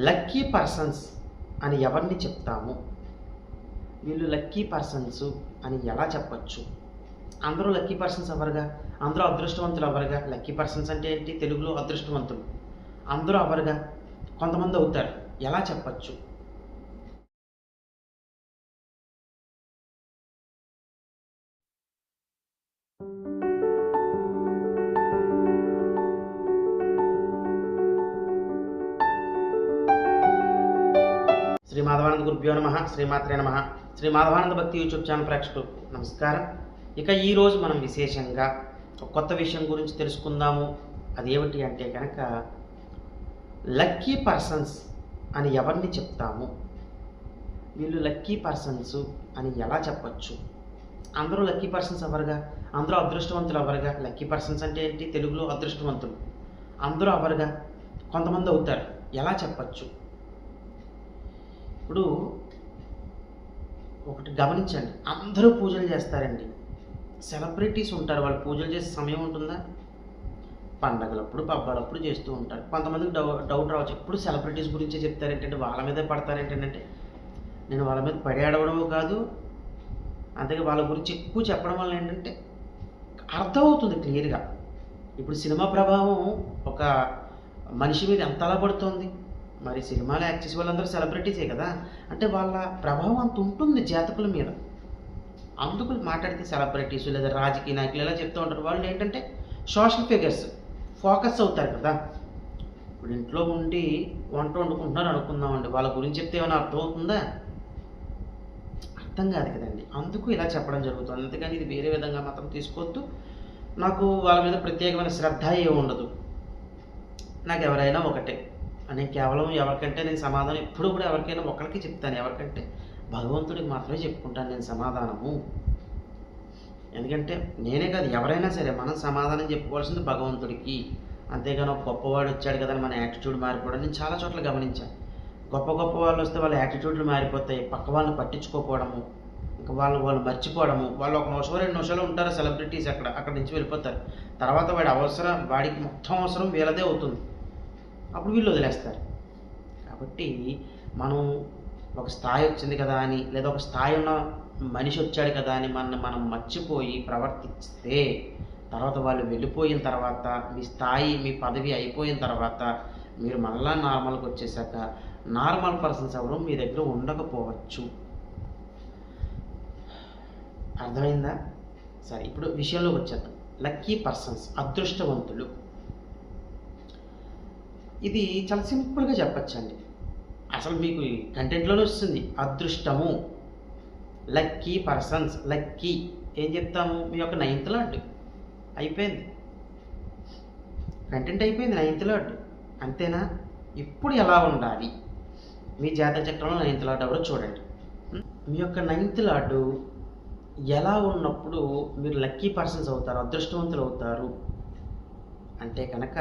Lucky persons అని ఎవరిని చెప్తాము? వీళ్ళు లక్కీ పర్సన్స్ అని ఎలా చెప్పచ్చు? అందరూ లక్కీ పర్సన్స్ అవ్వరుగా, అందరూ అదృష్టవంతులు అవ్వరుగా. లక్కీ పర్సన్స్ అంటే ఏంటి? తెలుగులో అదృష్టవంతులు. అందరూ అవ్వరుగా, కొంతమంది అవుతారు. ఎలా చెప్పచ్చు? శ్రీ మాధవానంద గురుభ్యో నమః, శ్రీమాత్రే నమః. శ్రీ మాధవానంద భక్తి యూట్యూబ్ ఛానల్ ప్రేక్షకులకు నమస్కారం. ఇక ఈరోజు మనం విశేషంగా ఒక కొత్త విషయం గురించి తెలుసుకుందాము. అదేమిటి అంటే కనుక లక్కీ పర్సన్స్ అని ఎవరిని చెప్తాము? వీళ్ళు లక్కీ పర్సన్స్ అని ఎలా చెప్పచ్చు? అందరూ లక్కీ పర్సన్స్ అవ్వరుగా, అందరూ అదృష్టవంతులు అవ్వరుగా. లక్కీ పర్సన్స్ అంటే ఏంటి? తెలుగులో అదృష్టవంతులు. అందరూ అవ్వరుగా, కొంతమంది అవుతారు. ఎలా చెప్పచ్చు? ఇప్పుడు ఒకటి గమనించండి, అందరూ పూజలు చేస్తారండి. సెలబ్రిటీస్ ఉంటారు, వాళ్ళు పూజలు చేసే సమయం ఉంటుందా? పండగలప్పుడు పబ్బాలప్పుడు చేస్తూ ఉంటారు. కొంతమందికి డౌట్ రావచ్చు, ఎప్పుడు సెలబ్రిటీస్ గురించే చెప్తారేంటంటే, వాళ్ళ మీదే పడతారేంటంటే. నేను వాళ్ళ మీద పడి ఆడవడమో కాదు, అంతేగా వాళ్ళ గురించి ఎక్కువ చెప్పడం వల్ల ఏంటంటే అర్థమవుతుంది క్లియర్గా. ఇప్పుడు సినిమా ప్రభావం ఒక మనిషి మీద ఎంత అలా పడుతోంది. మరి సినిమాలో యాక్ట్ చేసే వాళ్ళందరూ సెలబ్రిటీసే కదా, అంటే వాళ్ళ ప్రభావం అంత ఉంటుంది జాతకుల మీద. అందుకు మాట్లాడితే సెలబ్రిటీస్ లేదా రాజకీయ నాయకులు ఇలా చెప్తూ ఉంటారు. వాళ్ళు ఏంటంటే సోషల్ ఫిగర్స్ ఫోకస్ అవుతారు కదా. ఇప్పుడు ఇంట్లో ఉండి వంట వండుకుంటున్నారు అనుకుందామండి, వాళ్ళ గురించి చెప్తే ఏమైనా అర్థం అవుతుందా? అర్థం కాదు కదండి. అందుకు ఇలా చెప్పడం జరుగుతుంది. అందుకని ఇది వేరే విధంగా మాత్రం తీసుకోవద్దు. నాకు వాళ్ళ మీద ప్రత్యేకమైన శ్రద్ధ ఏ ఉండదు. నాకు ఎవరైనా ఒకటే. నేను కేవలం ఎవరికంటే నేను సమాధానం ఎప్పుడు కూడా ఎవరికైనా ఒకరికి చెప్తాను. ఎవరికంటే భగవంతుడికి మాత్రమే చెప్పుకుంటాను నేను సమాధానము. ఎందుకంటే నేనే కాదు, ఎవరైనా సరే మనం సమాధానం చెప్పుకోవాల్సింది భగవంతుడికి. అంతేగాని ఒక గొప్పవాడు వచ్చాడు కదా మన యాటిట్యూడ్ మారిపోవడం నేను చాలా చోట్ల గమనించాను. గొప్ప వాళ్ళు వస్తే వాళ్ళ యాటిట్యూడ్లు మారిపోతాయి, పక్క వాళ్ళని పట్టించుకోకపోవడము, ఇంకా వాళ్ళు మర్చిపోవడము. వాళ్ళు ఒక నిమిషం 2 నిమిషాలు ఉంటారు సెలబ్రిటీస్, అక్కడి నుంచి వెళ్ళిపోతారు. తర్వాత వాడికి మొత్తం అవసరం వీళ్ళదే అవుతుంది. అప్పుడు వీళ్ళు వదిలేస్తారు. కాబట్టి మనం ఒక స్థాయి వచ్చింది కదా అని, లేదా ఒక స్థాయి ఉన్న మనిషి వచ్చాడు కదా అని మనం మర్చిపోయి ప్రవర్తిస్తే, తర్వాత వాళ్ళు వెళ్ళిపోయిన తర్వాత మీ స్థాయి మీ పదవి అయిపోయిన తర్వాత మీరు మళ్ళా నార్మల్కి వచ్చేసాక నార్మల్ పర్సన్స్ ఎవరు మీ దగ్గర ఉండకపోవచ్చు. అర్థమైందా? సరే, ఇప్పుడు విషయంలోకి వచ్చేద్దాం. లక్కీ పర్సన్స్, అదృష్టవంతులు. ఇది చాలా సింపుల్గా చెప్పచ్చండి. అసలు మీకు కంటెంట్లోనే వస్తుంది. అదృష్టము, లక్కీ పర్సన్స్. లక్కీ ఏం చెప్తాము? మీ యొక్క 9th లార్డ్ అయిపోయింది, కంటెంట్ అయిపోయింది. 9th లార్డ్ అంతేనా? ఇప్పుడు ఎలా ఉండాలి? మీ జాతక చక్రంలో 9th లార్డ్ ఎవరో చూడండి. మీ యొక్క 9th లార్డు ఎలా ఉన్నప్పుడు మీరు లక్కీ పర్సన్స్ అవుతారు, అదృష్టవంతులు అవుతారు అంటే కనుక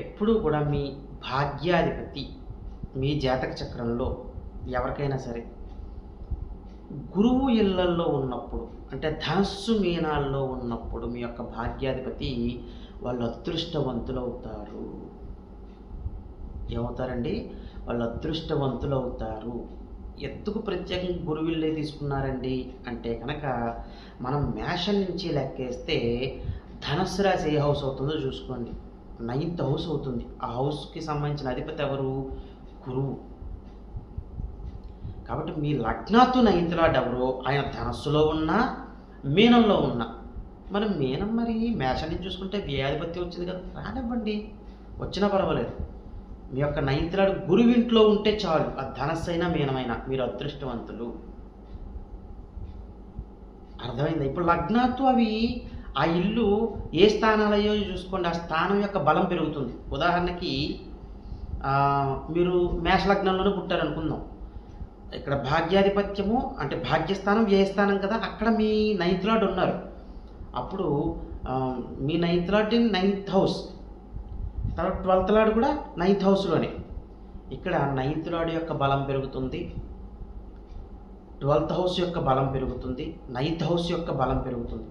ఎప్పుడూ కూడా మీ భాగ్యాధిపతి మీ జాతక చక్రంలో ఎవరికైనా సరే గురువు ఇళ్లల్లో ఉన్నప్పుడు, అంటే ధనస్సు మీనాల్లో ఉన్నప్పుడు మీ యొక్క భాగ్యాధిపతి వాళ్ళు అదృష్టవంతులు అవుతారు. ఏమవుతారండి? వాళ్ళు అదృష్టవంతులు అవుతారు. ఎందుకు ప్రత్యేకంగా గురువిల్లే తీసుకున్నారండి అంటే కనుక మనం మేషం నుంచి లెక్కేస్తే ధనస్సు రాశి ఏ హౌస్ అవుతుందో చూసుకోండి. 9th హౌస్ అవుతుంది. ఆ హౌస్కి సంబంధించిన అధిపతి ఎవరు? గురువు. కాబట్టి మీ లగ్నాత్తు 9th లార్డ్ ఎవరో ఆయన ధనస్సులో ఉన్నా మీనంలో ఉన్నా, మనం మీనం మరి మేషం నుంచి చూసుకుంటే వ్యయాధిపత్యం వచ్చింది కదా, రానివ్వండి, వచ్చినా పర్వాలేదు. మీ యొక్క 9th లార్డ్ గురువింట్లో ఉంటే చాలు, ఆ ధనస్సు అయినా మీనమైనా మీరు అదృష్టవంతులు. అర్థమైందా? ఇప్పుడు లగ్నాత్తు అవి ఆ ఇల్లు ఏ స్థానాలయ్యో చూసుకోండి, ఆ స్థానం యొక్క బలం పెరుగుతుంది. ఉదాహరణకి మీరు మేష లగ్నంలోనే పుట్టారనుకుందాం. ఇక్కడ భాగ్యాధిపత్యము అంటే భాగ్యస్థానం వ్యయస్థానం కదా, అక్కడ మీ 9th లార్డ్ ఉన్నారు. అప్పుడు మీ 9th లార్డ్ 9th హౌస్, తర్వాత 12th లార్డ్ కూడా 9th హౌస్లోనే. ఇక్కడ 9th లార్డ్ యొక్క బలం పెరుగుతుంది, 12th హౌస్ యొక్క బలం పెరుగుతుంది, 9th హౌస్ యొక్క బలం పెరుగుతుంది.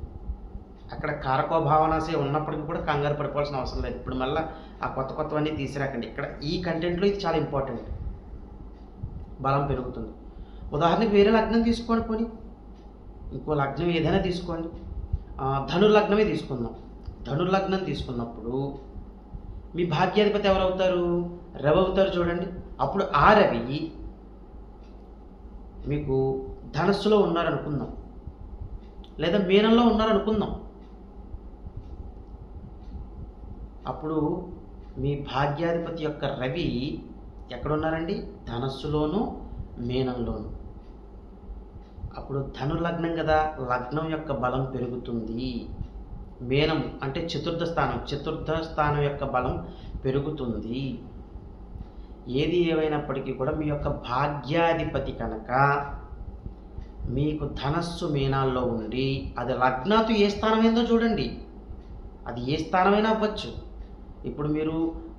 అక్కడ కారకో భావనాసే ఉన్నప్పటికీ కూడా కంగారు పడిపోవాల్సిన అవసరం లేదు. ఇప్పుడు మళ్ళీ ఆ కొత్తవన్నీ తీసిరాకండి. ఇక్కడ ఈ కంటెంట్లో ఇది చాలా ఇంపార్టెంట్. బలం పెరుగుతుంది. ఉదాహరణకి వేరే లగ్నం తీసుకోండి, పోనీ ఇంకో లగ్నం ఏదైనా తీసుకోండి. ధనుర్లగ్నమే తీసుకుందాం. ధనుర్లగ్నం తీసుకున్నప్పుడు మీ భాగ్యాధిపతి ఎవరు అవుతారు? రవి అవుతారు. చూడండి, అప్పుడు ఆ రవి మీకు ధనస్సులో ఉన్నారనుకుందాం, లేదా మీనంలో ఉన్నారనుకుందాం. అప్పుడు మీ భాగ్యాధిపతి యొక్క రవి ఎక్కడున్నారండి? ధనస్సులోను మీనంలోను. అప్పుడు ధనుర్లగ్నం కదా, లగ్నం యొక్క బలం పెరుగుతుంది. మీనం అంటే చతుర్థ స్థానం యొక్క బలం పెరుగుతుంది. ఏది ఏమైనప్పటికీ కూడా మీ యొక్క భాగ్యాధిపతి కనుక మీకు ధనస్సు మీనాల్లో ఉండి, అది లగ్నాతో ఏ స్థానం ఏందో చూడండి, అది ఏ స్థానమైనా అవ్వచ్చు. ఇప్పుడు మీరు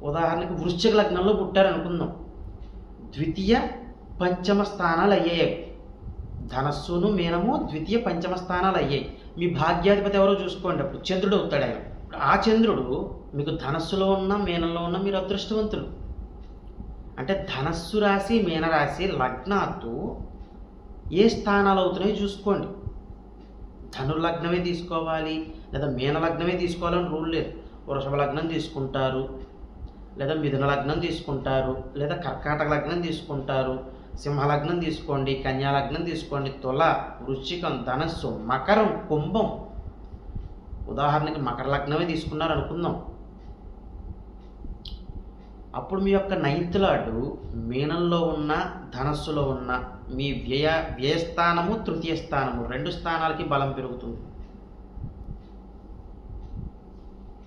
ఉదాహరణకి వృశ్చిక లగ్నంలో పుట్టారనుకుందాం, ద్వితీయ పంచమ స్థానాలు అయ్యాయి. ధనస్సును మీనము ద్వితీయ పంచమ స్థానాలు అయ్యాయి. మీ భాగ్యాధిపతి ఎవరో చూసుకోండి, అప్పుడు చంద్రుడు అవుతాడు ఆయన. ఆ చంద్రుడు మీకు ధనస్సులో ఉన్న మీనంలో ఉన్న మీరు అదృష్టవంతులు. అంటే ధనస్సు రాశి మీనరాశి లగ్నాత్తు ఏ స్థానాలు అవుతున్నాయో చూసుకోండి. ధనుర్లగ్నమే తీసుకోవాలి లేదా మీన లగ్నమే తీసుకోవాలని రూల్ లేదు. వృషభ లగ్నం తీసుకుంటారు, లేదా మిథున లగ్నం తీసుకుంటారు, లేదా కర్కాటక లగ్నం తీసుకుంటారు, సింహలగ్నం తీసుకోండి, కన్యా లగ్నం తీసుకోండి, తుల, వృశ్చికం, ధనస్సు, మకరం, కుంభం. ఉదాహరణకి మకర లగ్నమే తీసుకున్నారు అనుకుందాం. అప్పుడు మీ యొక్క నైన్త్ లార్డు మీనంలో ఉన్న ధనస్సులో ఉన్న మీ వ్యయస్థానము తృతీయ స్థానము 2 స్థానాలకి బలం పెరుగుతుంది.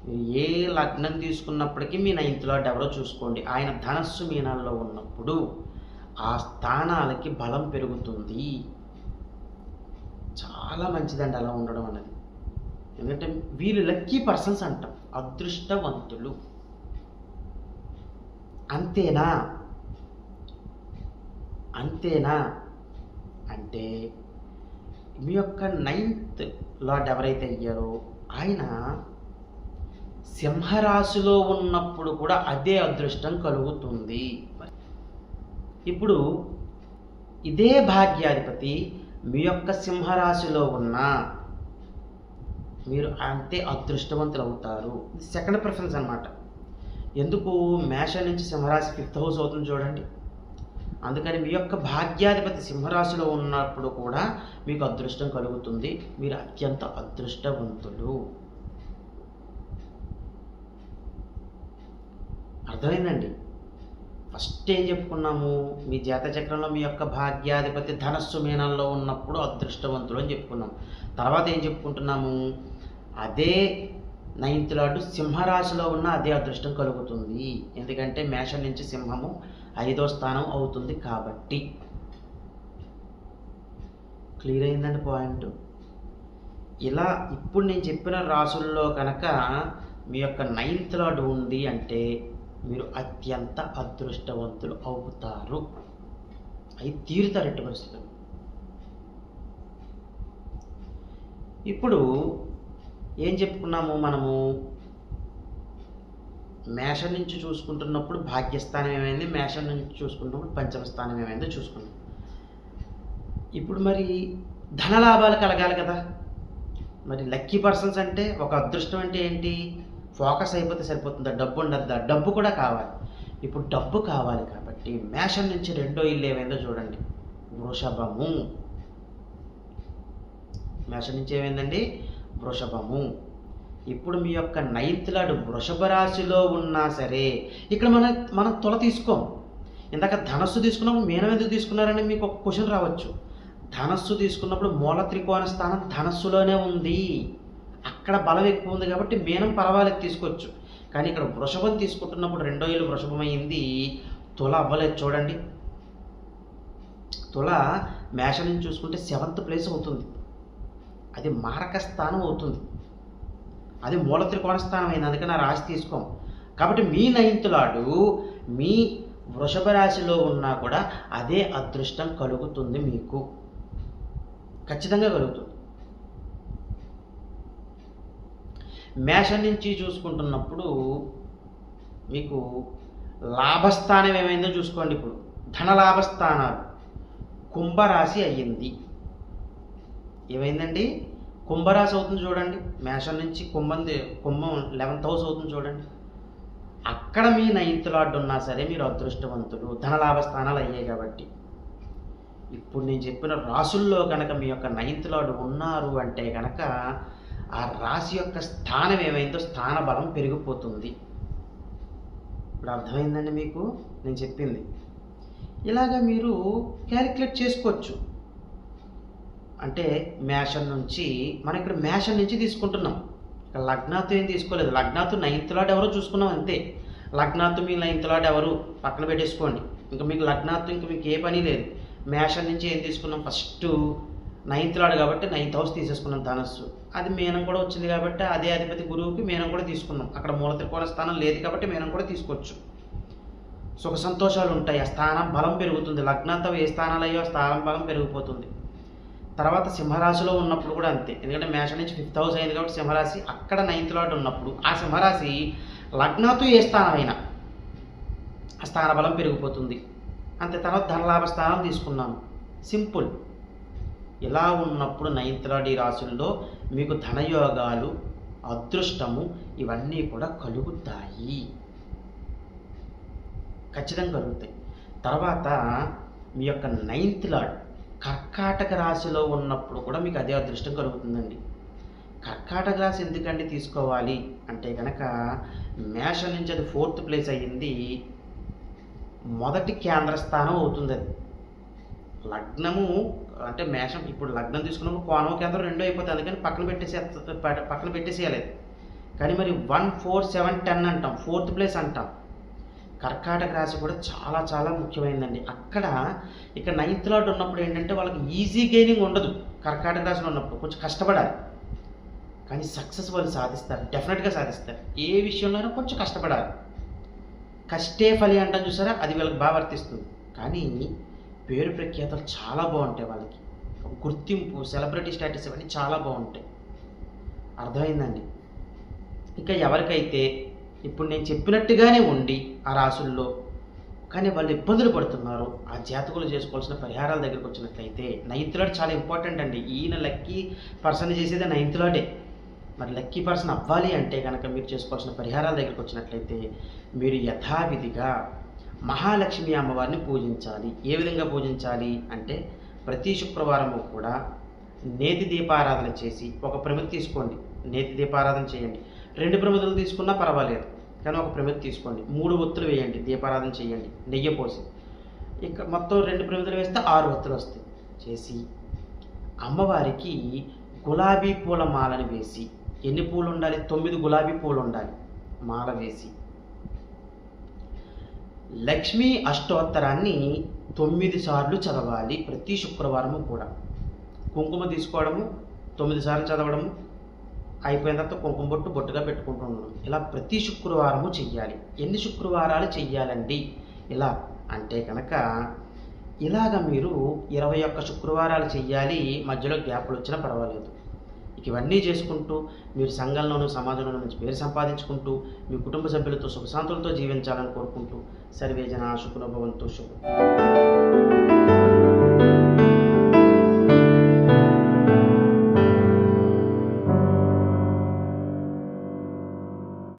మీరు ఏ లగ్నం తీసుకున్నప్పటికీ మీ నైన్త్ లార్డ్ ఎవరో చూసుకోండి, ఆయన ధనస్సు మీనాల్లో ఉన్నప్పుడు ఆ స్థానాలకి బలం పెరుగుతుంది. చాలా మంచిదండి అలా ఉండడం అన్నది. ఎందుకంటే వీళ్ళు లక్కీ పర్సన్స్ అంటాం, అదృష్టవంతులు. అంతేనా అంటే మీ యొక్క నైన్త్ లార్డ్ ఎవరైతే అయ్యారో ఆయన సింహరాశిలో ఉన్నప్పుడు కూడా అదే అదృష్టం కలుగుతుంది. ఇప్పుడు ఇదే భాగ్యాధిపతి మీ యొక్క సింహరాశిలో ఉన్న మీరు అంతే అదృష్టవంతులు అవుతారు. ఇది సెకండ్ ప్రిఫరెన్స్ అన్నమాట. ఎందుకు? మేషం నుంచి సింహరాశి 5th హౌస్ అవుతుంది చూడండి. అందుకని మీ యొక్క భాగ్యాధిపతి సింహరాశిలో ఉన్నప్పుడు కూడా మీకు అదృష్టం కలుగుతుంది. మీరు అత్యంత అదృష్టవంతులు. అర్థమైందండి? ఫస్ట్ ఏం చెప్పుకున్నాము? మీ జాతచక్రంలో మీ యొక్క భాగ్యాధిపతి ధనస్సు మీనంలో ఉన్నప్పుడు అదృష్టవంతులు అని చెప్పుకున్నాం. తర్వాత ఏం చెప్పుకుంటున్నాము? అదే నైన్త్ లార్డు సింహరాశిలో ఉన్న అదే అదృష్టం కలుగుతుంది. ఎందుకంటే మేషం నుంచి సింహము 5వ స్థానం అవుతుంది కాబట్టి. క్లియర్ అయిందండి పాయింట్? ఇలా ఇప్పుడు నేను చెప్పిన రాసుల్లో కనుక మీ యొక్క నైన్త్ లార్డ్ ఉంది అంటే మీరు అత్యంత అదృష్టవంతులు అవుతారు. అవి తీరుతారు ఎట్టి పరిస్థితులు. ఇప్పుడు ఏం చెప్పుకున్నాము మనము? మేషం నుంచి చూసుకుంటున్నప్పుడు భాగ్యస్థానం ఏమైంది, మేషం నుంచి చూసుకుంటున్నప్పుడు పంచమ స్థానం ఏమైందో చూసుకున్నాం. ఇప్పుడు మరి ధనలాభాలు కలగాలి కదా. మరి లక్కీ పర్సన్స్ అంటే ఒక అదృష్టం అంటే ఏంటి? ఫోకస్ అయిపోతే సరిపోతుందా? డబ్బు ఉండద్దా? డబ్బు కూడా కావాలి. ఇప్పుడు డబ్బు కావాలి కాబట్టి మేషం నుంచి 2వ ఇల్లు ఏమైందో చూడండి, వృషభము. మేషం నుంచి ఏమైందండి? వృషభము. ఇప్పుడు మీ యొక్క నైన్త్ లార్డ్ వృషభ రాశిలో ఉన్నా సరే, ఇక్కడ మనం తుల తీసుకోం. ఇందాక ధనస్సు తీసుకున్నప్పుడు మీనం ఎందుకు తీసుకున్నారని మీకు ఒక క్వశ్చన్ రావచ్చు. ధనస్సు తీసుకున్నప్పుడు మూల త్రికోణ స్థానం ధనస్సులోనే ఉంది, అక్కడ బలం ఎక్కువ ఉంది కాబట్టి మీనం పర్వాలేదు తీసుకోవచ్చు. కానీ ఇక్కడ వృషభం తీసుకుంటున్నప్పుడు 2వ ఇల్లు వృషభం అయింది, తుల అవ్వలేదు. చూడండి, తుల మేషం నుంచి చూసుకుంటే 7th ప్లేస్ అవుతుంది, అది మారక స్థానం అవుతుంది, అది మూల త్రికోణ స్థానం అయింది. అందుకని ఆ రాశి తీసుకోం. కాబట్టి మీ నైన్త్ లార్డు మీ వృషభ రాశిలో ఉన్నా కూడా అదే అదృష్టం కలుగుతుంది, మీకు ఖచ్చితంగా కలుగుతుంది. మేషం నుంచి చూసుకుంటున్నప్పుడు మీకు లాభస్థానం ఏమైందో చూసుకోండి. ఇప్పుడు ధన లాభస్థానాలు కుంభరాశి అయ్యింది. ఏమైందండి? కుంభరాశి అవుతుంది చూడండి. మేషం నుంచి కుంభం 11th హౌస్ అవుతుంది చూడండి. అక్కడ మీ 9th లార్డ్ ఉన్నా సరే మీరు అదృష్టవంతులు, ధనలాభ స్థానాలు అయ్యాయి కాబట్టి. ఇప్పుడు నేను చెప్పిన రాసుల్లో కనుక మీ యొక్క 9th లార్డ్ ఉన్నారు అంటే కనుక ఆ రాశి యొక్క స్థానం ఏమైందో స్థాన బలం పెరిగిపోతుంది. ఇప్పుడు అర్థమైందండి మీకు నేను చెప్పింది? ఇలాగ మీరు క్యాలిక్యులేట్ చేసుకోవచ్చు. అంటే మేషం నుంచి మనం ఇక్కడ మేషం నుంచి తీసుకుంటున్నాం. ఇక్కడ లగ్నాతో ఏం తీసుకోలేదు. లగ్నాతో 9th లార్డ్ ఎవరో చూసుకున్నాం అంతే. లగ్నాతో మీ 9th లార్డ్ ఎవరు పక్కన పెట్టేసుకోండి. ఇంకా మీకు లగ్నాతో ఇంకా మీకు ఏ పని లేదు. మేషం నుంచి ఏం తీసుకున్నాం? ఫస్ట్ 9th లార్డ్ కాబట్టి 9th హౌస్ తీసేసుకున్నాం ధనస్సు. అది మీనం కూడా వచ్చింది కాబట్టి అదే అధిపతి గురువుకి మీనం కూడా తీసుకున్నాం. అక్కడ మూల త్రికోణ స్థానం లేదు కాబట్టి మీనం కూడా తీసుకోవచ్చు. సుఖ సంతోషాలు ఉంటాయి. ఆ స్థానం బలం పెరుగుతుంది. లగ్నంతో ఏ స్థానాలు అయ్యో స్థానం బలం పెరిగిపోతుంది. తర్వాత సింహరాశిలో ఉన్నప్పుడు కూడా అంతే. ఎందుకంటే మేషం నుంచి 5th హౌస్ అయింది కాబట్టి సింహరాశి అక్కడ 9th లార్డ్ ఉన్నప్పుడు ఆ సింహరాశి లగ్నంతో ఏ స్థానం అయినా ఆ స్థాన బలం పెరిగిపోతుంది అంతే. తర్వాత ధనలాభ స్థానం తీసుకున్నాను. సింపుల్. ఇలా ఉన్నప్పుడు 9th లార్డ్ ఈ రాశుల్లో మీకు ధనయోగాలు, అదృష్టము ఇవన్నీ కూడా కలుగుతాయి. ఖచ్చితంగా కలుగుతాయి. తర్వాత మీ యొక్క 9th లార్డ్ కర్కాటక రాశిలో ఉన్నప్పుడు కూడా మీకు అదే అదృష్టం కలుగుతుందండి. కర్కాటక రాశి ఎందుకండి తీసుకోవాలి అంటే కనుక మేషం నుంచి అది 4th ప్లేస్ అయ్యింది. మొదటి కేంద్ర స్థానం అవుతుంది అది. లగ్నము అంటే మేషం ఇప్పుడు లగ్నం తీసుకున్నప్పుడు కోణం కేంద్రం 2 అయిపోతుంది. అందుకని పక్కన పెట్టేసేయాలి. కానీ మరి 1, 4, 7, 10 అంటాం. 4th ప్లేస్ అంటాం. కర్కాటక రాశి కూడా చాలా చాలా ముఖ్యమైనదండి. అక్కడ ఇక్కడ 9th లార్డ్ ఉన్నప్పుడు ఏంటంటే వాళ్ళకి ఈజీ గెయినింగ్ ఉండదు. కర్కాటక రాశిలో ఉన్నప్పుడు కొంచెం కష్టపడాలి, కానీ సక్సెస్ వాళ్ళు సాధిస్తారు. డెఫినెట్గా సాధిస్తారు. ఏ విషయంలోనైనా కొంచెం కష్టపడాలి. కష్టే ఫలి అంటాం చూసారా, అది వీళ్ళకి బాగా వర్తిస్తుంది. కానీ పేరు ప్రఖ్యాతలు చాలా బాగుంటాయి. వాళ్ళకి గుర్తింపు, సెలబ్రిటీ స్టేటస్ ఇవన్నీ చాలా బాగుంటాయి. అర్థమైందండి? ఇంకా ఎవరికైతే ఇప్పుడు నేను చెప్పినట్టుగానే ఉండి ఆ రాసుల్లో కానీ వాళ్ళు ఇబ్బందులు పడుతున్నారు, ఆ జాతకులు చేసుకోవాల్సిన పరిహారాల దగ్గరికి వచ్చినట్లయితే 9th లార్డ్ చాలా ఇంపార్టెంట్ అండి. ఈయన లక్కీ పర్సన్ చేసేది 9th లార్డే. మరి లక్కీ పర్సన్ అవ్వాలి అంటే కనుక మీరు చేసుకోవాల్సిన పరిహారాల దగ్గరికి వచ్చినట్లయితే మీరు యథావిధిగా మహాలక్ష్మి అమ్మవారిని పూజించాలి. ఏ విధంగా పూజించాలి అంటే ప్రతి శుక్రవారము కూడా నేతి దీపారాధన చేసి ఒక ప్రమిది తీసుకోండి. నేతి దీపారాధన చేయండి. 2 ప్రమిదలు తీసుకున్నా పర్వాలేదు, కానీ ఒక ప్రమిది తీసుకోండి. 3 ఒత్తులు వేయండి, దీపారాధన చేయండి నెయ్యి పోసి. ఇక మొత్తం 2 ప్రమిదలు వేస్తే 6 ఒత్తులు వస్తాయి. చేసి అమ్మవారికి గులాబీ పూల మాలను వేసి, ఎన్ని పూలు ఉండాలి? 9 గులాబీ పూలు ఉండాలి. మాల వేసి లక్ష్మీ అష్టోత్తరాన్ని 9 సార్లు చదవాలి ప్రతి శుక్రవారము కూడా. కుంకుమ తీసుకోవడము, 9 సార్లు చదవడము, అయిపోయిన తర్వాత కుంకుమ బొట్టుగా పెట్టుకుంటూ ఉండడం. ఇలా ప్రతి శుక్రవారము చెయ్యాలి. ఎన్ని శుక్రవారాలు చెయ్యాలండి ఇలా అంటే కనుక ఇలాగ మీరు 21 శుక్రవారాలు చెయ్యాలి. మధ్యలో గ్యాప్లు వచ్చినా పర్వాలేదు. ఇక ఇవన్నీ చేసుకుంటూ మీరు సంఘంలోనూ సమాజంలోనూ మంచి పేరు సంపాదించుకుంటూ మీ కుటుంబ సభ్యులతో సుఖశాంతులతో జీవించాలని కోరుకుంటూ సర్వే జనా సుఖినో భవంతు. శుభం.